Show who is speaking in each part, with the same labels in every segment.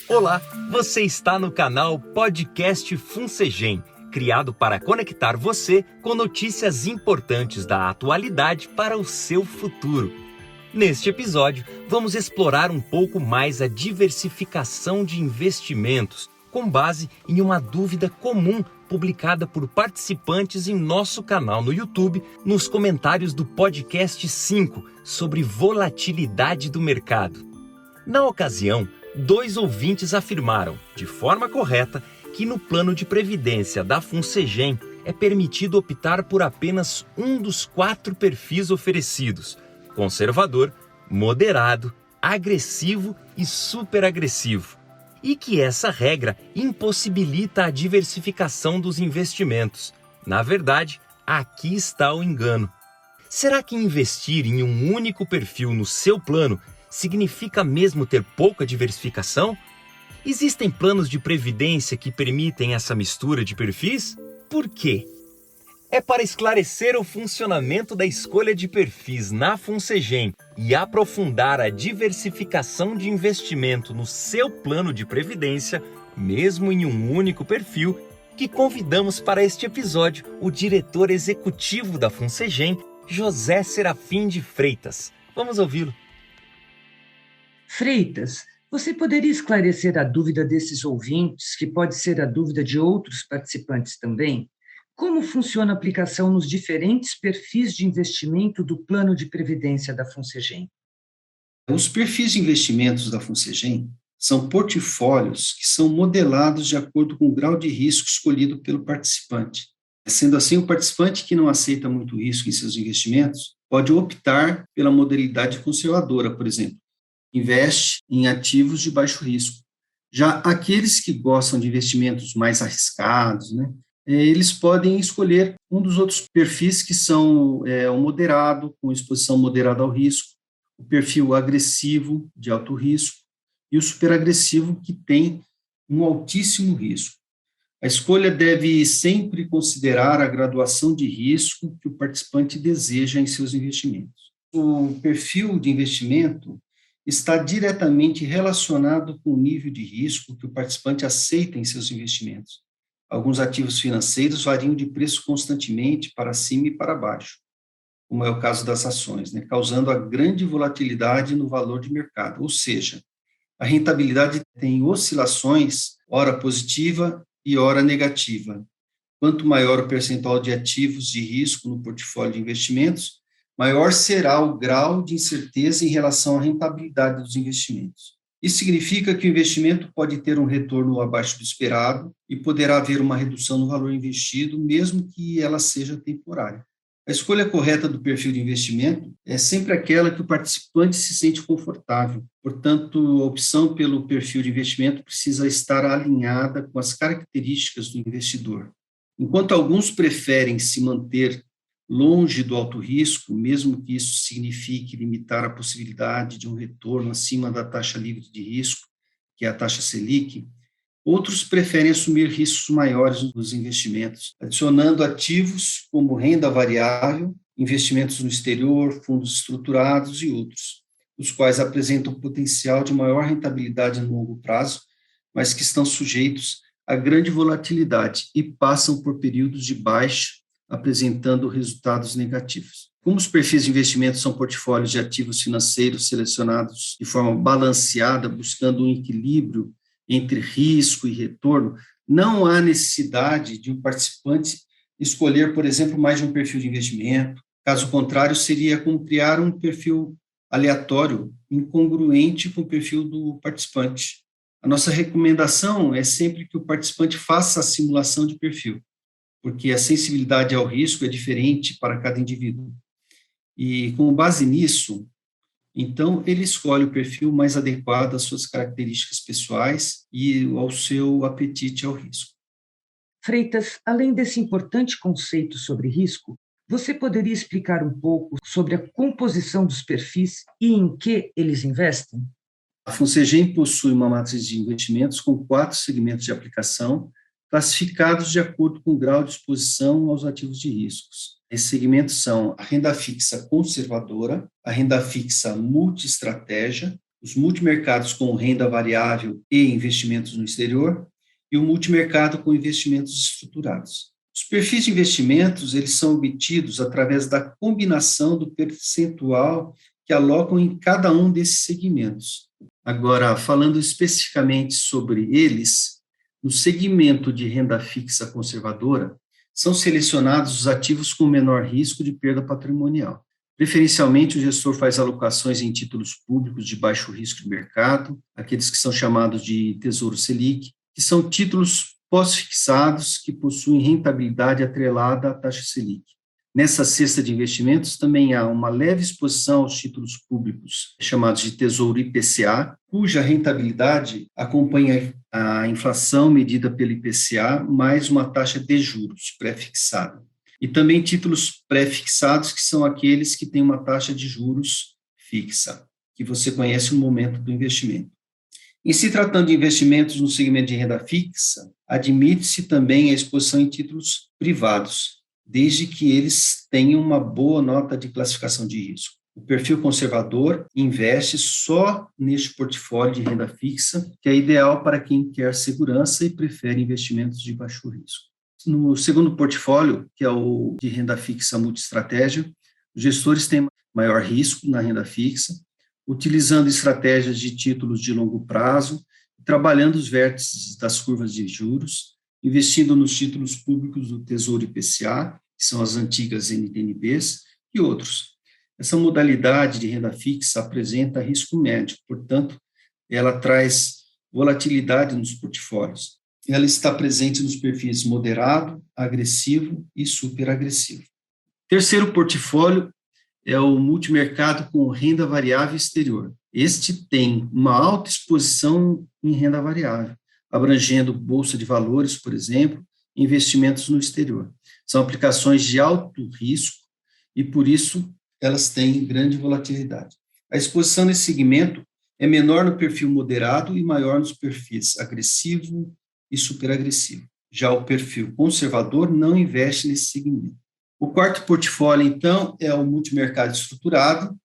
Speaker 1: Olá, você está no canal Podcast Funsegem, criado para conectar você com notícias importantes da atualidade para o seu futuro. Neste episódio, vamos explorar um pouco mais a diversificação de investimentos, com base em uma dúvida comum publicada por participantes em nosso canal no YouTube, nos comentários do podcast 5, sobre volatilidade do mercado. Na ocasião, 2 ouvintes afirmaram, de forma correta, que no plano de previdência da Funsegem é permitido optar por apenas um dos 4 perfis oferecidos: conservador, moderado, agressivo e superagressivo. E que essa regra impossibilita a diversificação dos investimentos. Na verdade, aqui está o engano. Será que investir em um único perfil no seu plano significa mesmo ter pouca diversificação? Existem planos de previdência que permitem essa mistura de perfis? Por quê? É para esclarecer o funcionamento da escolha de perfis na Funsegem e aprofundar a diversificação de investimento no seu plano de previdência, mesmo em um único perfil, que convidamos para este episódio o diretor executivo da Funsegem, José Serafim de Freitas. Vamos ouvi-lo.
Speaker 2: Freitas, você poderia esclarecer a dúvida desses ouvintes, que pode ser a dúvida de outros participantes também? Como funciona a aplicação nos diferentes perfis de investimento do plano de previdência da Funsegem?
Speaker 3: Os perfis de investimentos da Funsegem são portfólios que são modelados de acordo com o grau de risco escolhido pelo participante. Sendo assim, o participante que não aceita muito risco em seus investimentos pode optar pela modalidade conservadora, por exemplo. Investe em ativos de baixo risco. Já aqueles que gostam de investimentos mais arriscados, eles podem escolher um dos outros perfis que são o moderado, com exposição moderada ao risco, o perfil agressivo, de alto risco, e o superagressivo, que tem um altíssimo risco. A escolha deve sempre considerar a graduação de risco que o participante deseja em seus investimentos. O perfil de investimento está diretamente relacionado com o nível de risco que o participante aceita em seus investimentos. Alguns ativos financeiros variam de preço constantemente para cima e para baixo, como é o caso das ações, causando a grande volatilidade no valor de mercado, ou seja, a rentabilidade tem oscilações, ora positiva e ora negativa. Quanto maior o percentual de ativos de risco no portfólio de investimentos, maior será o grau de incerteza em relação à rentabilidade dos investimentos. Isso significa que o investimento pode ter um retorno abaixo do esperado e poderá haver uma redução no valor investido, mesmo que ela seja temporária. A escolha correta do perfil de investimento é sempre aquela que o participante se sente confortável. Portanto, a opção pelo perfil de investimento precisa estar alinhada com as características do investidor. Enquanto alguns preferem se manter longe do alto risco, mesmo que isso signifique limitar a possibilidade de um retorno acima da taxa livre de risco, que é a taxa Selic, outros preferem assumir riscos maiores nos investimentos, adicionando ativos como renda variável, investimentos no exterior, fundos estruturados e outros, os quais apresentam potencial de maior rentabilidade no longo prazo, mas que estão sujeitos a grande volatilidade e passam por períodos de baixa, apresentando resultados negativos. Como os perfis de investimento são portfólios de ativos financeiros selecionados de forma balanceada, buscando um equilíbrio entre risco e retorno, não há necessidade de um participante escolher, por exemplo, mais de um perfil de investimento. Caso contrário, seria como criar um perfil aleatório, incongruente com o perfil do participante. A nossa recomendação é sempre que o participante faça a simulação de perfil, porque a sensibilidade ao risco é diferente para cada indivíduo. E, com base nisso, então, ele escolhe o perfil mais adequado às suas características pessoais e ao seu apetite ao risco.
Speaker 2: Freitas, além desse importante conceito sobre risco, você poderia explicar um pouco sobre a composição dos perfis e em que eles investem?
Speaker 3: A Funsegem possui uma matriz de investimentos com 4 segmentos de aplicação, classificados de acordo com o grau de exposição aos ativos de riscos. Esses segmentos são a renda fixa conservadora, a renda fixa multiestratégia, os multimercados com renda variável e investimentos no exterior, e o multimercado com investimentos estruturados. Os perfis de investimentos, eles são obtidos através da combinação do percentual que alocam em cada um desses segmentos. Agora, falando especificamente sobre eles, no segmento de renda fixa conservadora, são selecionados os ativos com menor risco de perda patrimonial. Preferencialmente, o gestor faz alocações em títulos públicos de baixo risco de mercado, aqueles que são chamados de Tesouro Selic, que são títulos pós-fixados que possuem rentabilidade atrelada à taxa Selic. Nessa cesta de investimentos também há uma leve exposição aos títulos públicos, chamados de Tesouro IPCA, cuja rentabilidade acompanha a inflação medida pelo IPCA, mais uma taxa de juros pré-fixada. E também títulos pré-fixados, que são aqueles que têm uma taxa de juros fixa, que você conhece no momento do investimento. Em se tratando de investimentos no segmento de renda fixa, admite-se também a exposição em títulos privados, desde que eles tenham uma boa nota de classificação de risco. O perfil conservador investe só neste portfólio de renda fixa, que é ideal para quem quer segurança e prefere investimentos de baixo risco. No segundo portfólio, que é o de renda fixa multiestratégia, os gestores têm maior risco na renda fixa, utilizando estratégias de títulos de longo prazo, trabalhando os vértices das curvas de juros, investindo nos títulos públicos do Tesouro IPCA, que são as antigas NTNBs, e outros. Essa modalidade de renda fixa apresenta risco médio, portanto, ela traz volatilidade nos portfólios. Ela está presente nos perfis moderado, agressivo e superagressivo. Terceiro portfólio é o multimercado com renda variável exterior. Este tem uma alta exposição em renda variável, abrangendo bolsa de valores, por exemplo, e investimentos no exterior. São aplicações de alto risco e, por isso, elas têm grande volatilidade. A exposição nesse segmento é menor no perfil moderado e maior nos perfis agressivo e superagressivo. Já o perfil conservador não investe nesse segmento. O quarto portfólio, então, é o multimercado estruturado,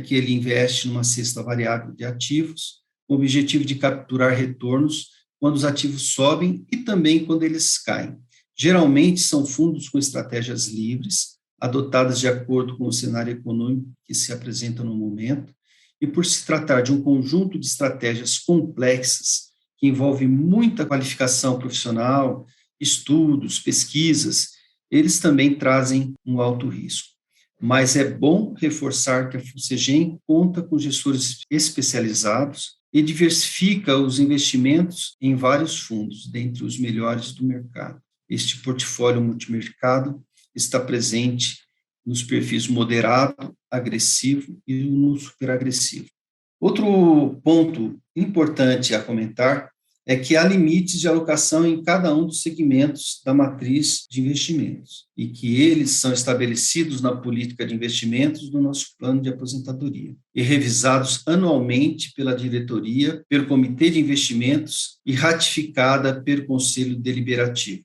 Speaker 3: que ele investe numa cesta variável de ativos, com o objetivo de capturar retornos quando os ativos sobem e também quando eles caem. Geralmente são fundos com estratégias livres, adotadas de acordo com o cenário econômico que se apresenta no momento, e por se tratar de um conjunto de estratégias complexas, que envolve muita qualificação profissional, estudos, pesquisas, eles também trazem um alto risco. Mas é bom reforçar que a FUNCEGEM conta com gestores especializados e diversifica os investimentos em vários fundos, dentre os melhores do mercado. Este portfólio multimercado está presente nos perfis moderado, agressivo e no superagressivo. Outro ponto importante a comentar é que há limites de alocação em cada um dos segmentos da matriz de investimentos e que eles são estabelecidos na política de investimentos do nosso plano de aposentadoria e revisados anualmente pela diretoria, pelo comitê de investimentos e ratificada pelo conselho deliberativo.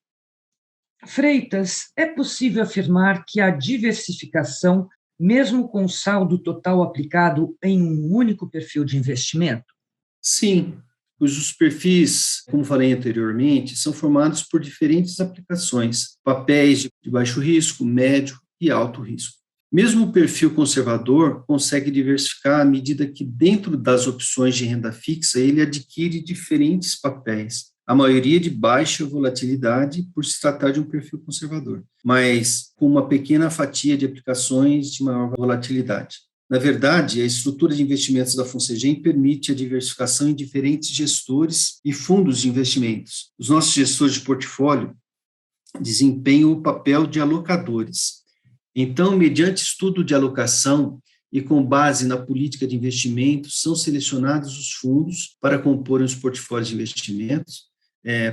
Speaker 2: Freitas, é possível afirmar que a diversificação, mesmo com o saldo total aplicado em um único perfil de investimento?
Speaker 3: Sim, cujos perfis, como falei anteriormente, são formados por diferentes aplicações, papéis de baixo risco, médio e alto risco. Mesmo o perfil conservador consegue diversificar à medida que, dentro das opções de renda fixa, ele adquire diferentes papéis, a maioria de baixa volatilidade por se tratar de um perfil conservador, mas com uma pequena fatia de aplicações de maior volatilidade. Na verdade, a estrutura de investimentos da FUNCEGEM permite a diversificação em diferentes gestores e fundos de investimentos. Os nossos gestores de portfólio desempenham o papel de alocadores. Então, mediante estudo de alocação e com base na política de investimentos, são selecionados os fundos para compor os portfólios de investimentos.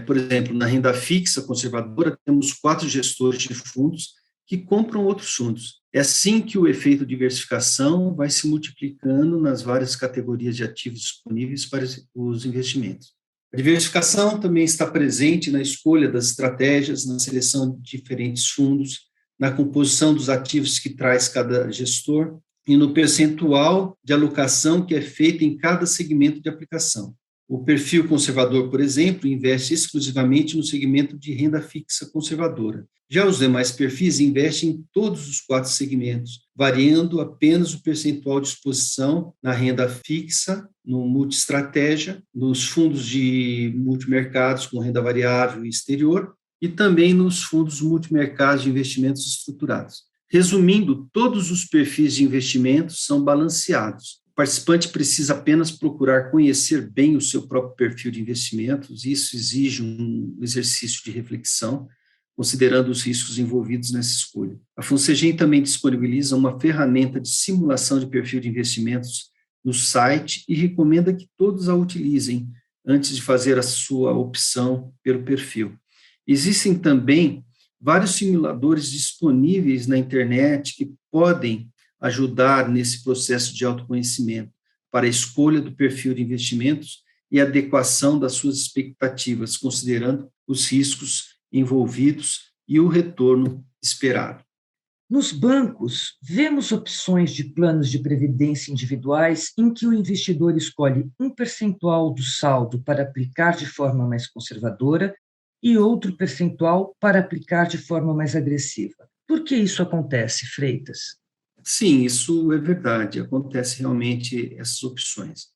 Speaker 3: Por exemplo, na renda fixa conservadora, temos 4 gestores de fundos que compram outros fundos. É assim que o efeito de diversificação vai se multiplicando nas várias categorias de ativos disponíveis para os investimentos. A diversificação também está presente na escolha das estratégias, na seleção de diferentes fundos, na composição dos ativos que traz cada gestor e no percentual de alocação que é feita em cada segmento de aplicação. O perfil conservador, por exemplo, investe exclusivamente no segmento de renda fixa conservadora. Já os demais perfis investem em todos os 4 segmentos, variando apenas o percentual de exposição na renda fixa, no multi-estratégia, nos fundos de multimercados com renda variável e exterior, e também nos fundos multimercados de investimentos estruturados. Resumindo, todos os perfis de investimentos são balanceados. O participante precisa apenas procurar conhecer bem o seu próprio perfil de investimentos. Isso exige um exercício de reflexão, considerando os riscos envolvidos nessa escolha. A Funsegem também disponibiliza uma ferramenta de simulação de perfil de investimentos no site e recomenda que todos a utilizem antes de fazer a sua opção pelo perfil. Existem também vários simuladores disponíveis na internet que podem ajudar nesse processo de autoconhecimento para a escolha do perfil de investimentos e adequação das suas expectativas, considerando os riscos envolvidos e o retorno esperado.
Speaker 2: Nos bancos, vemos opções de planos de previdência individuais em que o investidor escolhe um percentual do saldo para aplicar de forma mais conservadora e outro percentual para aplicar de forma mais agressiva. Por que isso acontece, Freitas?
Speaker 3: Sim, isso é verdade, acontece realmente essas opções.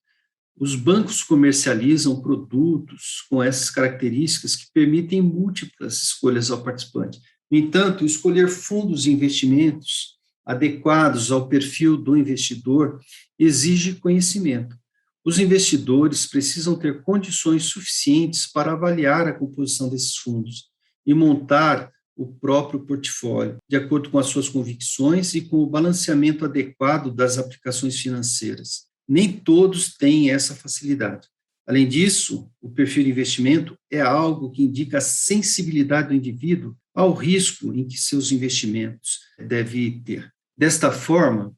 Speaker 3: Os bancos comercializam produtos com essas características que permitem múltiplas escolhas ao participante. No entanto, escolher fundos de investimentos adequados ao perfil do investidor exige conhecimento. Os investidores precisam ter condições suficientes para avaliar a composição desses fundos e montar o próprio portfólio, de acordo com as suas convicções e com o balanceamento adequado das aplicações financeiras. Nem todos têm essa facilidade. Além disso, o perfil de investimento é algo que indica a sensibilidade do indivíduo ao risco em que seus investimentos devem ter. Desta forma,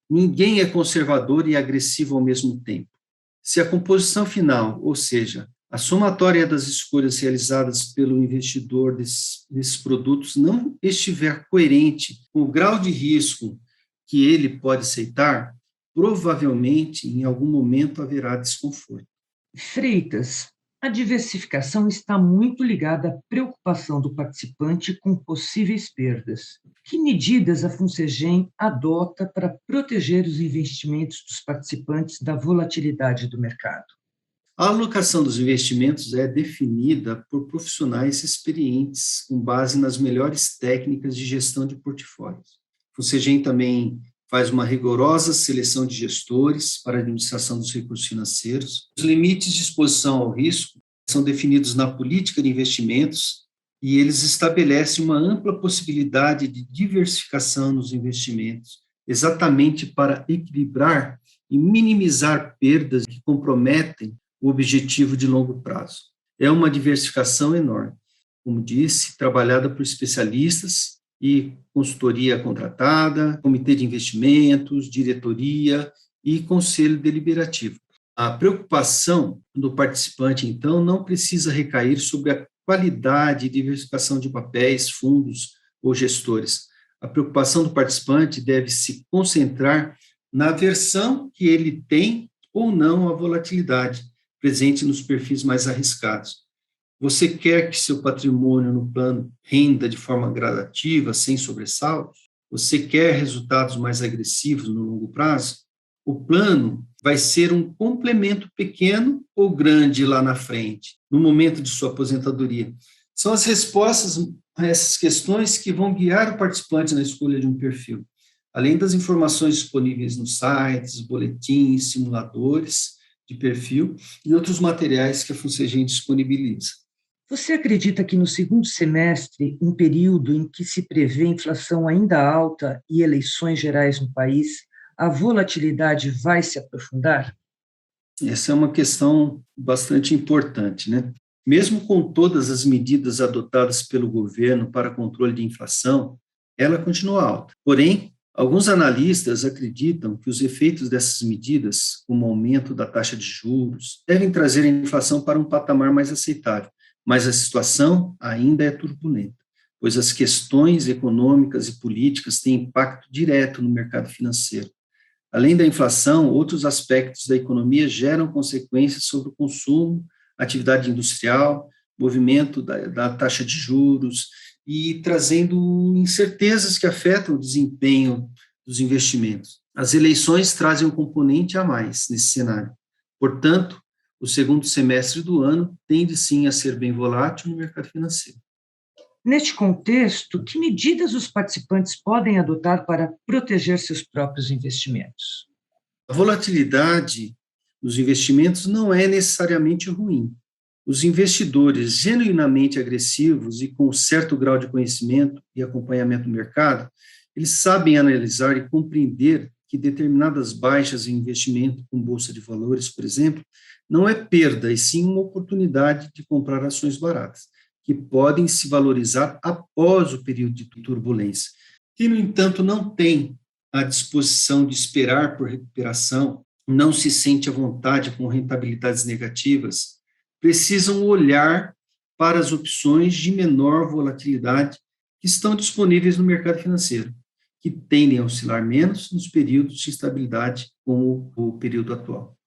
Speaker 3: ninguém é conservador e agressivo ao mesmo tempo. Se a composição final, ou seja, a somatória das escolhas realizadas pelo investidor desses produtos não estiver coerente com o grau de risco que ele pode aceitar, provavelmente, em algum momento, haverá desconforto.
Speaker 2: Freitas, a diversificação está muito ligada à preocupação do participante com possíveis perdas. Que medidas a Funsegem adota para proteger os investimentos dos participantes da volatilidade do mercado?
Speaker 3: A alocação dos investimentos é definida por profissionais experientes, com base nas melhores técnicas de gestão de portfólios. O Funsegem também faz uma rigorosa seleção de gestores para a administração dos recursos financeiros. Os limites de exposição ao risco são definidos na política de investimentos e eles estabelecem uma ampla possibilidade de diversificação nos investimentos, exatamente para equilibrar e minimizar perdas que comprometem o objetivo de longo prazo. É uma diversificação enorme, como disse, trabalhada por especialistas e consultoria contratada, comitê de investimentos, diretoria e conselho deliberativo. A preocupação do participante, então, não precisa recair sobre a qualidade e diversificação de papéis, fundos ou gestores. A preocupação do participante deve se concentrar na aversão que ele tem ou não à volatilidade presente nos perfis mais arriscados. Você quer que seu patrimônio no plano renda de forma gradativa, sem sobressaltos? Você quer resultados mais agressivos no longo prazo? O plano vai ser um complemento pequeno ou grande lá na frente, no momento de sua aposentadoria. São as respostas a essas questões que vão guiar o participante na escolha de um perfil, além das informações disponíveis nos sites, boletins, simuladores de perfil e outros materiais que a Funsegem disponibiliza.
Speaker 2: Você acredita que no segundo semestre, um período em que se prevê inflação ainda alta e eleições gerais no país, a volatilidade vai se aprofundar?
Speaker 3: Essa é uma questão bastante importante, né? Mesmo com todas as medidas adotadas pelo governo para controle de inflação, ela continua alta. Porém, Alguns analistas acreditam que os efeitos dessas medidas, como o aumento da taxa de juros, devem trazer a inflação para um patamar mais aceitável, mas a situação ainda é turbulenta, pois as questões econômicas e políticas têm impacto direto no mercado financeiro. Além da inflação, outros aspectos da economia geram consequências sobre o consumo, atividade industrial, movimento da taxa de juros e trazendo incertezas que afetam o desempenho dos investimentos. As eleições trazem um componente a mais nesse cenário. Portanto, o segundo semestre do ano tende sim a ser bem volátil no mercado financeiro.
Speaker 2: Neste contexto, que medidas os participantes podem adotar para proteger seus próprios investimentos?
Speaker 3: A volatilidade dos investimentos não é necessariamente ruim. Os investidores genuinamente agressivos e com certo grau de conhecimento e acompanhamento do mercado, eles sabem analisar e compreender que determinadas baixas em investimento com bolsa de valores, por exemplo, não é perda, e sim uma oportunidade de comprar ações baratas, que podem se valorizar após o período de turbulência. Quem, no entanto, não tem a disposição de esperar por recuperação, não se sente à vontade com rentabilidades negativas, precisam olhar para as opções de menor volatilidade que estão disponíveis no mercado financeiro, que tendem a oscilar menos nos períodos de instabilidade, como o período atual.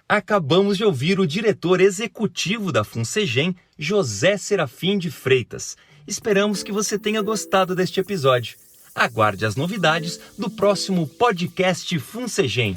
Speaker 1: Acabamos de ouvir o diretor executivo da Funsegem, José Serafim de Freitas. Esperamos que você tenha gostado deste episódio. Aguarde as novidades do próximo podcast Funsegem.